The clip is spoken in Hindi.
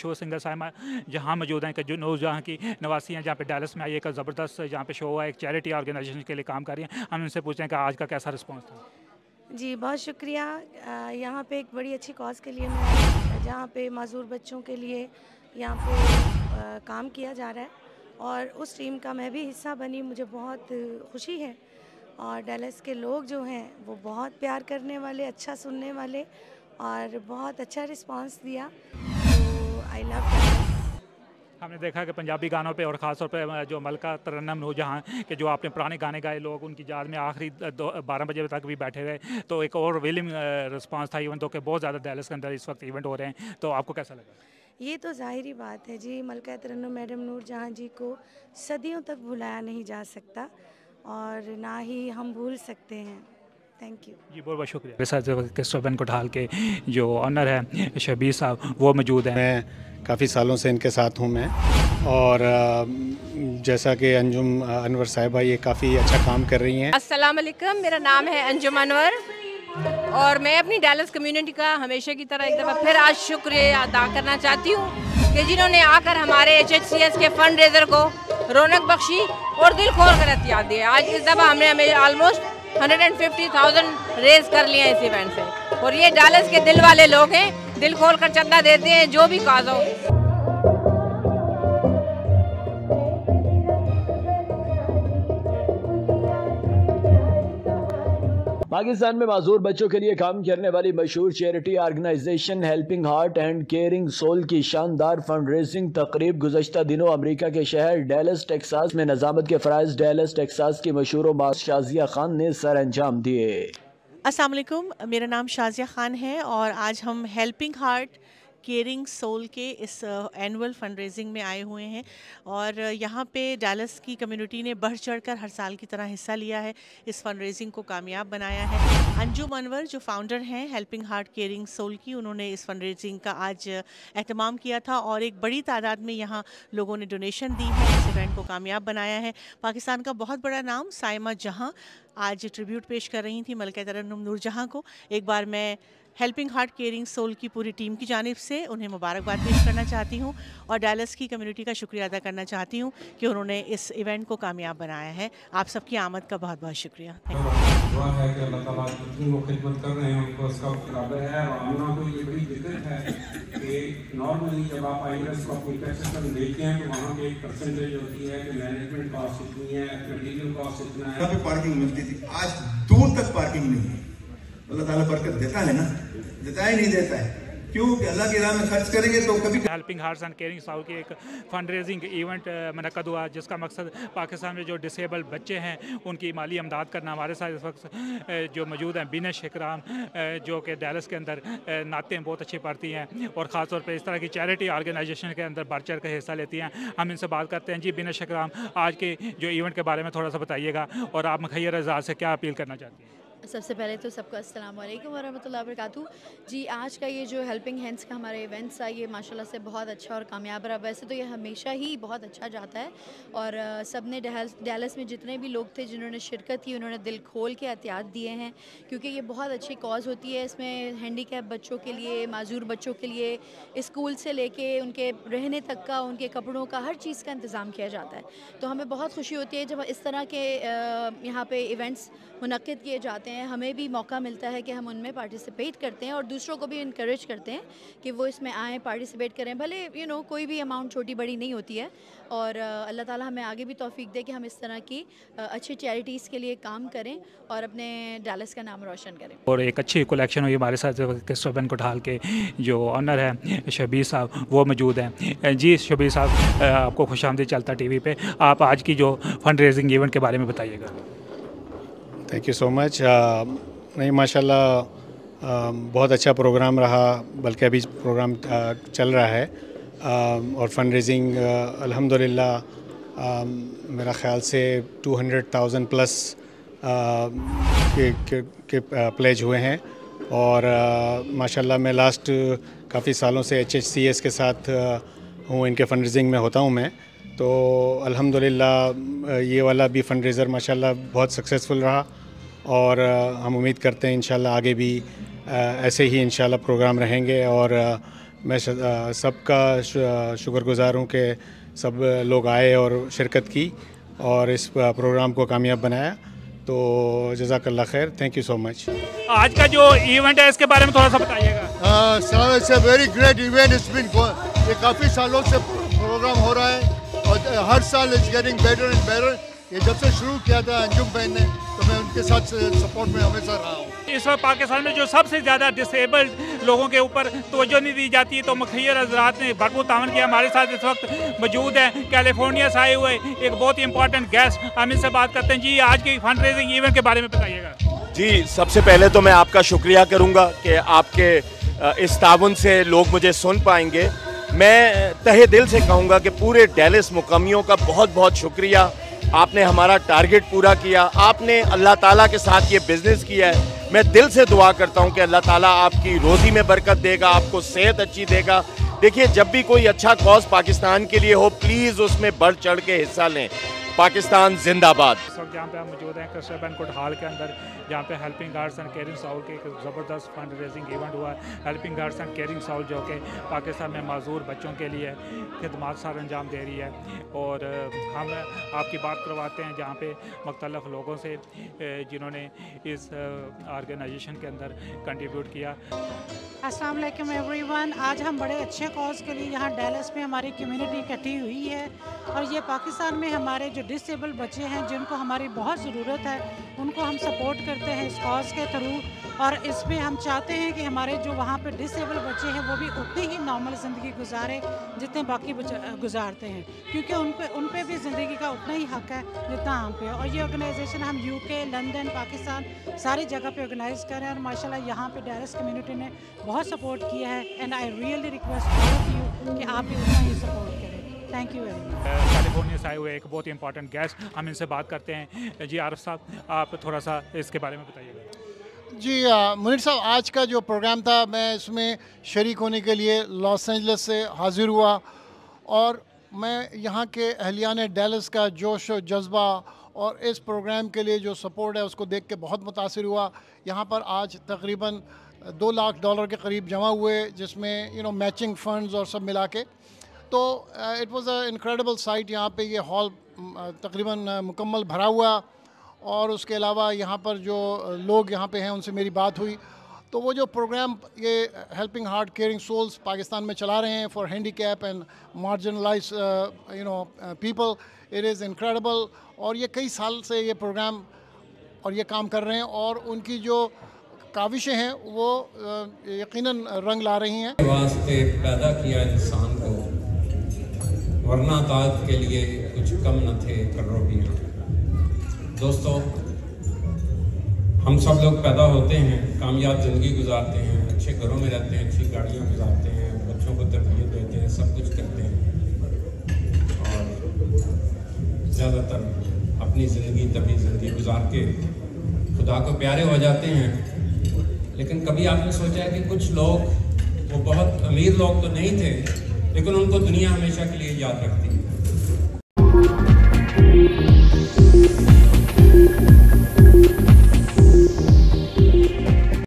मशहूर सिंगर साइमा जहाँ मौजूद हैं कि जो नूरजहाँ की नवासी हैं, जहाँ पे डैलस में आई एक ज़बरदस्त जहाँ पे शो हुआ है, एक चैरिटी ऑर्गेनाइजेशन के लिए काम कर रही हैं। हम उनसे पूछते हैं कि आज का कैसा रिस्पॉन्स था। जी, बहुत शुक्रिया। यहाँ पे एक बड़ी अच्छी कॉज़ के लिए मैं आई, जहाँ पे माज़ूर बच्चों के लिए यहाँ पे काम किया जा रहा है और उस टीम का मैं भी हिस्सा बनी। मुझे बहुत खुशी है और डैलस के लोग जो हैं वो बहुत प्यार करने वाले, अच्छा सुनने वाले और बहुत अच्छा रिस्पॉन्स दिया। तो आई लव डैलस। हमने देखा कि पंजाबी गानों पे और ख़ास तौर पे जो मलका तरन्नुम नूरजहाँ के जो आपने पुराने गाने गाए, लोग उनकी याद में आखिरी 12 बजे तक भी बैठे रहे, तो एक और विलिंग रिस्पांस था, इवन तो कि बहुत ज़्यादा डैलस के अंदर इस वक्त इवेंट हो रहे हैं, तो आपको कैसा लगा? ये तो ज़ाहिर ही बात है जी, मलका तरन्नुम मैडम नूरजहाँ जी को सदियों तक भुलाया नहीं जा सकता और ना ही हम भूल सकते हैं। Thank you. जी बहुत बहुत शुक्रिया। मेरे साथ क्रिस्टोफर कोठाल के जो ऑनर है शबीर साहब वो मौजूद हैं। मैं काफ़ी सालों से इनके साथ हूँ मैं, और जैसा कि अंजुम अनवर साहिबा ये काफ़ी अच्छा काम कर रही हैं। अस्सलाम वालेकुम, मेरा नाम है अंजुम अनवर और मैं अपनी डैलस कम्युनिटी का हमेशा की तरह एक दफ़ा फिर आज शुक्रिया अदा करना चाहती हूँ कि जिन्होंने आकर हमारे HHCS के फंड रेजर को रौनक बख्शी और दिल खोल कर एहतियात दिया। आज इस दफ़ा हमने हमें ऑलमोस्ट 150,000 रेज कर लिए हैं इस इवेंट से, और ये डैलस के दिल वाले लोग हैं, दिल खोल कर चंदा देते हैं जो भी काज हो। पाकिस्तान में माजूर बच्चों के लिए काम करने वाली मशहूर charity organization helping heart and caring soul की शानदार फंड रेजिंग तकरीब गुज़श्ता दिनों अमेरिका के शहर डैलस टेक्सास में नज़ामत के फ़राइज़ डैलस टेक्सास की मशहूर मास शाजिया खान ने सर अंजाम दिए। अस्सलाम वालेकुम, मेरा नाम शाजिया खान है और आज हम हेल्पिंग हार्ट केयरिंग सोल के इस एनुअल फंड रेजिंग में आए हुए हैं और यहाँ पे डैलस की कम्युनिटी ने बढ़ चढ़कर हर साल की तरह हिस्सा लिया है, इस फंड रेजिंग को कामयाब बनाया है। अंजुम अनवर जो फाउंडर हैं हेल्पिंग हार्ट केयरिंग सोल की, उन्होंने इस फंड रेजिंग का आज एहतमाम किया था और एक बड़ी तादाद में यहाँ लोगों ने डोनेशन दी है, इस इवेंट को कामयाब बनाया है। पाकिस्तान का बहुत बड़ा नाम साइमा जहाँ आज ट्रिब्यूट पेश कर रही थी मलका तरन्नुम नूरजहाँ को। एक बार मैं हेल्पिंग हार्ट केयरिंग सोल की पूरी टीम की जानिब से उन्हें मुबारकबाद पेश करना चाहती हूँ और डैलस की कम्युनिटी का शुक्रिया अदा करना चाहती हूँ कि उन्होंने इस इवेंट को कामयाब बनाया है। आप सबकी आमद का बहुत बहुत शुक्रिया। दुआ है कि अल्लाह ताला जितनी वो खिदमत कर रहे हैं उनको उसका बराबर है। और आमना को ये बड़ी दिक्कत है कि नॉर्मली जब आप IRS को अपनी टैक्स रिटर्न देखते हैं तो वहाँ पे एक परसेंटेज होती है कि मैनेजमेंट कॉस्ट इतनी है, मटीरियल कॉस्ट इतना है। यहाँ पे पार्किंग मिलती थी, आज दूर तक पार्किंग नहीं है। अल्लाह ताला बरकत देता है ना, देता ही नहीं देता है, क्यों कि अल्लाह की राह में खर्च करेंगे तो कभी। Helping hearts and caring soul की एक फंड रेजिंग इवेंट मुनक्कद हुआ जिसका मकसद पाकिस्तान में जो डिसेबल्ड बच्चे हैं उनकी माली इमदाद करना। हमारे साथ इस वक्त जो मौजूद हैं बिनश इकराम, जो कि डैलस के अंदर नातें बहुत अच्छी पढ़ती हैं और ख़ास तौर पर इस तरह की चैरिटी ऑर्गेनाइजेशन के अंदर बढ़ चढ़ कर हिस्सा लेती हैं। हम इनसे बात करते हैं। जी बिनश इकराम, आज के जो इवेंट के बारे में थोड़ा सा बताइएगा और आप मुखैर एजाज से क्या अपील करना चाहती हैं? सबसे पहले तो सबको अस्सलाम वालेकुम वरहमतुल्लाहि वबरकातुहू। जी आज का ये जो हेल्पिंग हैंड्स का हमारा इवेंट्स है ये माशाल्लाह से बहुत अच्छा और कामयाब रहा। वैसे तो ये हमेशा ही बहुत अच्छा जाता है और सब ने डैलस में जितने भी लोग थे जिन्होंने शिरकत की उन्होंने दिल खोल के एहतियात दिए हैं, क्योंकि ये बहुत अच्छी कॉज़ होती है। इसमें हैंडीकैप बच्चों के लिए, माजूर बच्चों के लिए स्कूल से लेके उनके रहने तक का, उनके कपड़ों का, हर चीज़ का इंतज़ाम किया जाता है। तो हमें बहुत खुशी होती है जब इस तरह के यहाँ पे इवेंट्स मुनक्किद किए जाते हैं। हमें भी मौका मिलता है कि हम उनमें पार्टिसिपेट करते हैं और दूसरों को भी इनकरेज करते हैं कि वो इसमें आएँ, पार्टिसिपेट करें। भले कोई भी अमाउंट छोटी बड़ी नहीं होती है और अल्लाह ताला हमें आगे भी तौफीक दे कि हम इस तरह की अच्छी चैरिटीज़ के लिए काम करें और अपने डैलस का नाम रोशन करें। और एक अच्छी कलेक्शन हुई। हमारे साथ क्रिस्टोफर कोठाल के जो ऑनर है शबीर साहब वो मौजूद हैं। जी शबीर साहब, आपको खुशामदीद चलता TV पे। आप आज की जो फंड रेजिंग इवेंट के बारे में बताइएगा। Thank you so much. नहीं माशाल्लाह बहुत अच्छा प्रोग्राम रहा, बल्कि अभी प्रोग्राम चल रहा है और फंड रेजिंग अल्हम्दुलिल्लाह मेरा ख़्याल से 200,000 प्लस के प्लेज हुए हैं और माशाल्लाह मैं लास्ट काफ़ी सालों से HHCS के साथ हूँ, इनके फंड रेजिंग में होता हूँ मैं। तो अल्हम्दुलिल्लाह ये वाला भी फंड रेज़र माशाल्लाह बहुत सक्सेसफुल रहा और हम उम्मीद करते हैं इंशाल्लाह आगे भी ऐसे ही इंशाल्लाह प्रोग्राम रहेंगे और मैं सबका शुक्रगुजार हूँ कि सब लोग आए और शिरकत की और इस प्रोग्राम को कामयाब बनाया। तो जज़ाकल्लाह खैर, थैंक यू सो मच। आज का जो इवेंट है इसके बारे में थोड़ा सा बताइएगा। It's a very great event, it's been ये काफ़ी सालों से प्रोग्राम हो रहा है और हर साल it's getting better and better. ये जब से शुरू किया था अंजुम बहन ने, तो मैं उनके साथ सपोर्ट में हमेशा रहा हूँ। इस वक्त पाकिस्तान में जो सबसे ज़्यादा डिसेबल्ड लोगों के ऊपर तवज्जो नहीं दी जाती है, तो मुखियर हज़रात ने भरपूर तावन किया। हमारे साथ इस वक्त मौजूद हैं कैलिफोर्निया से आए हुए एक बहुत ही इंपॉर्टेंट गेस्ट, हम इनसे बात करते हैं। जी, आज की फंड रेजिंग इवेंट के बारे में बताइएगा। जी, सबसे पहले तो मैं आपका शुक्रिया करूँगा कि आपके इस ताउन से लोग मुझे सुन पाएंगे। मैं तहे दिल से कहूँगा कि पूरे डैलस मुकामियों का बहुत बहुत शुक्रिया। आपने हमारा टारगेट पूरा किया, आपने अल्लाह ताला के साथ ये बिज़नेस किया है। मैं दिल से दुआ करता हूँ कि अल्लाह ताला आपकी रोज़ी में बरकत देगा, आपको सेहत अच्छी देगा। देखिए, जब भी कोई अच्छा कॉज पाकिस्तान के लिए हो, प्लीज़ उसमें बढ़ चढ़ के हिस्सा लें। पाकिस्तान जिंदाबाद। इस वक्त जहाँ पे हम मौजूद हैं क्रिस्टल बैंक्वेट हॉल के अंदर, जहाँ पे helping hearts and caring Saul के एक ज़बरदस्त फंड रेजिंग इवेंट हुआ है। Helping hearts and caring Saul जो कि पाकिस्तान में माजूर बच्चों के लिए खिदमात सर अंजाम दे रही है, और हम आपकी बात करवाते हैं जहाँ पे मुख्तलिफ लोगों से जिन्होंने इस ऑर्गेनाइजेशन के अंदर कंट्रीब्यूट किया। अस्सलाम वालेकुम एवरीवन। आज हम बड़े अच्छे कॉज के लिए यहाँ डैलस में हमारी कम्युनिटी इकट्ठी हुई है, और ये पाकिस्तान में हमारे जो डिसेबल बच्चे हैं जिनको हमारी बहुत ज़रूरत है, उनको हम सपोर्ट करते हैं इस कॉज के थ्रू। और इसमें हम चाहते हैं कि हमारे जो वहाँ पे डिसेबल बच्चे हैं वो भी उतनी ही नॉर्मल ज़िंदगी गुजारे जितने बाकी बच्चे गुजारते हैं, क्योंकि उन पे भी ज़िंदगी का उतना ही हक़ है जितना हम पे। और ये ऑर्गेनाइजेशन हम UK, लंदन, पाकिस्तान सारी जगह पे ऑर्गेनाइज़ कर रहे हैं, और माशाल्लाह यहाँ पे डैलस कम्युनिटी ने बहुत सपोर्ट किया है। And I really request all of you कि आप भी उतना ही सपोर्ट करें। Thank you very much. California से आए हुए एक बहुत ही इंपॉर्टेंट गेस्ट, हम इनसे बात करते हैं। जी आरिफ साहब, आप थोड़ा सा इसके बारे में बताइएगा। जी मुनीर साहब, आज का जो प्रोग्राम था, मैं इसमें शरीक होने के लिए लॉस एंजल्स से हाज़िर हुआ, और मैं यहाँ के अहलियान डैलस का जोश और जज्बा और इस प्रोग्राम के लिए जो सपोर्ट है उसको देख के बहुत मुतासिर हुआ। यहाँ पर आज तकरीबन $2 लाख के करीब जमा हुए, जिसमें मैचिंग फ़ंड्स और सब मिला के। तो it was a incredible site. यहाँ पे ये हॉल तकरीबन मुकम्मल भरा हुआ, और उसके अलावा यहाँ पर जो लोग यहाँ पे हैं उनसे मेरी बात हुई। तो वो जो प्रोग्राम ये helping heart caring souls Pakistan में चला रहे हैं for handicap and marginalize people, it is incredible. और ये कई साल से ये प्रोग्राम और ये काम कर रहे हैं, और उनकी जो काविशें हैं वो यकीनन रंग ला रही हैं। वास्ते पैदा किया इंसान को, वरना ताकत के लिए कुछ कम न थे करोड़ियाँ। दोस्तों, हम सब लोग पैदा होते हैं, कामयाब ज़िंदगी गुजारते हैं, अच्छे घरों में रहते हैं, अच्छी गाड़ियाँ गुजारते हैं, बच्चों को तरबियत देते हैं, सब कुछ करते हैं, और ज़्यादातर अपनी ज़िंदगी तभी ज़िंदगी गुजार के खुदा को प्यारे हो जाते हैं। लेकिन कभी आपने सोचा है कि कुछ लोग, वो बहुत अमीर लोग तो नहीं थे, लेकिन उनको दुनिया हमेशा के लिए याद रखती